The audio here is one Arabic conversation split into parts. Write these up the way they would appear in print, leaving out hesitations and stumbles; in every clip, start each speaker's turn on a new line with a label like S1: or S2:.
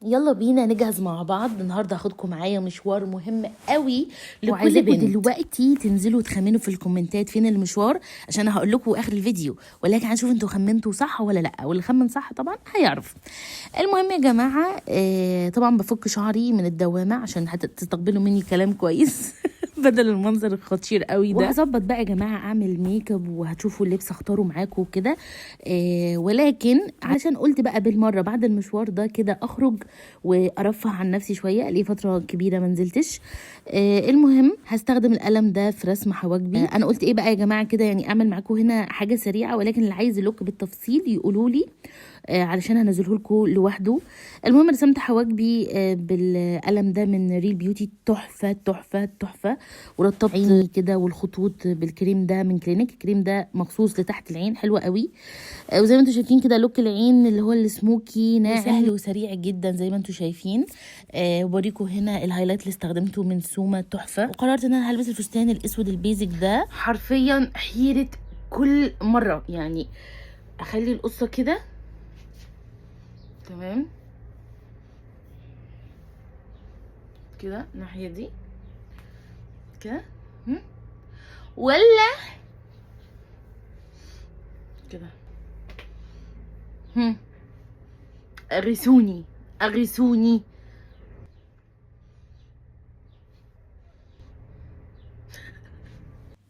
S1: يلا بينا نجهز مع بعض. النهارده هاخدكم معايا مشوار مهم قوي لكل بنت. دلوقتي تنزلوا تخمنوا في الكومنتات فين المشوار عشان هقول لكم اخر الفيديو، ولكن هنشوف انتوا خمنتوا صح ولا لا، واللي خمن صح طبعا هيعرف. المهم يا جماعه طبعا بفك شعري من الدوامه عشان تستقبلوا مني كلام كويس بدل المنظر الخطير قوي ده. وهظبط بقى يا جماعه اعمل ميك اب وهتشوفوا اللبس اختاره معاكم وكده. ولكن علشان قلت بقى بالمره بعد المشوار ده كده اخرج وارفه عن نفسي شويه، لي فتره كبيره ما نزلتش. المهم هستخدم القلم ده في رسم حواجبي. انا قلت ايه بقى يا جماعه كده، يعني اعمل معاكم هنا حاجه سريعه، ولكن اللي عايز اللوك بالتفصيل يقولوا لي علشان هنزله لكم لوحده. المهم رسمت حواجبي بالقلم ده من ريل بيوتي، تحفه تحفه تحفه. ورطبت عيني كده والخطوط بالكريم ده من كلينيك. الكريم ده مخصوص لتحت العين، حلوه قوي. وزي ما انتم شايفين كده لوك العين اللي هو السموكي ناعم سهل وسريع جدا زي ما انتم شايفين. وبوريكم هنا الهايلايت اللي استخدمته من سوما، تحفه. وقررت ان انا هلبس الفستان الاسود البيزك ده، حرفيا حيره كل مره. يعني اخلي القصه كده تمام كده الناحيه دي كده، ولا كده. اغيثوني اغيثوني.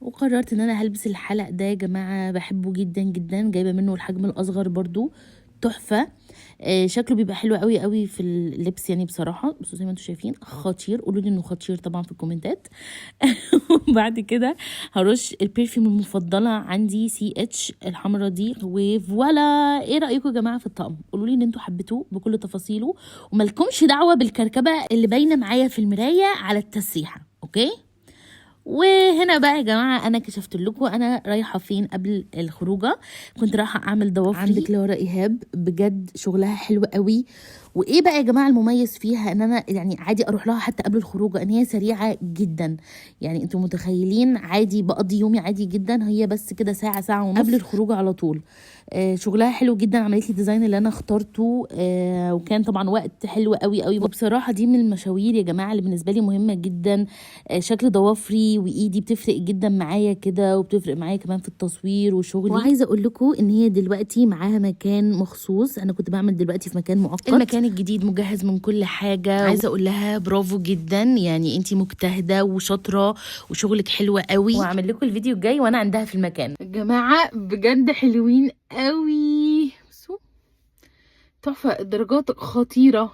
S1: وقررت ان انا هلبس الحلق ده يا جماعه، بحبه جدا جدا، جايبه منه الحجم الاصغر برضو، تحفه. شكله بيبقى حلو قوي قوي في اللبس يعني بصراحه. بصوا زي ما انتم شايفين خطير، قولوا لي انه خطير طبعا في الكومنتات. وبعد كده هرش البرفيوم المفضله عندي سي اتش الحمراء دي، وفوالا. ايه رايكم يا جماعه في الطقم؟ قولوا لي ان انتوا حبيتوه بكل تفاصيله، ومالكمش دعوه بالكركبه اللي باينه معايا في المرايه على التسريحه، اوكي؟ وهنا بقى يا جماعه انا كشفت لكم انا رايحه فين قبل الخروجه. كنت رايحه اعمل ضوافري عند كلارا ايهاب، بجد شغلها حلو قوي. وايه بقى يا جماعه المميز فيها، ان انا يعني عادي اروح لها حتى قبل الخروجه، ان هي سريعه جدا. يعني انتوا متخيلين عادي بقضي يومي عادي جدا، هي بس كده ساعه ساعه ونص قبل الخروجه على طول. شغلها حلو جدا، عملت لي الديزاين اللي انا اخترته. وكان طبعا وقت حلو قوي قوي. وبصراحه دي من المشاوير يا جماعه اللي بالنسبه لي مهمه جدا. شكل ضوافري وايدي بتفرق جدا معايا كده، وبتفرق معايا كمان في التصوير وشغلي. وعايزه اقول لكم ان هي دلوقتي معاها مكان مخصوص، انا كنت بعمل دلوقتي في مكان مؤقت. المكان الجديد مجهز من كل حاجه. عايزه اقول لها برافو جدا، يعني انتي مجتهده وشاطره وشغلك حلو قوي. واعمل لكم الفيديو الجاي وانا عندها في المكان. يا جماعه بجد حلوين قوي، بصوا تحفه، الدرجات خطيره.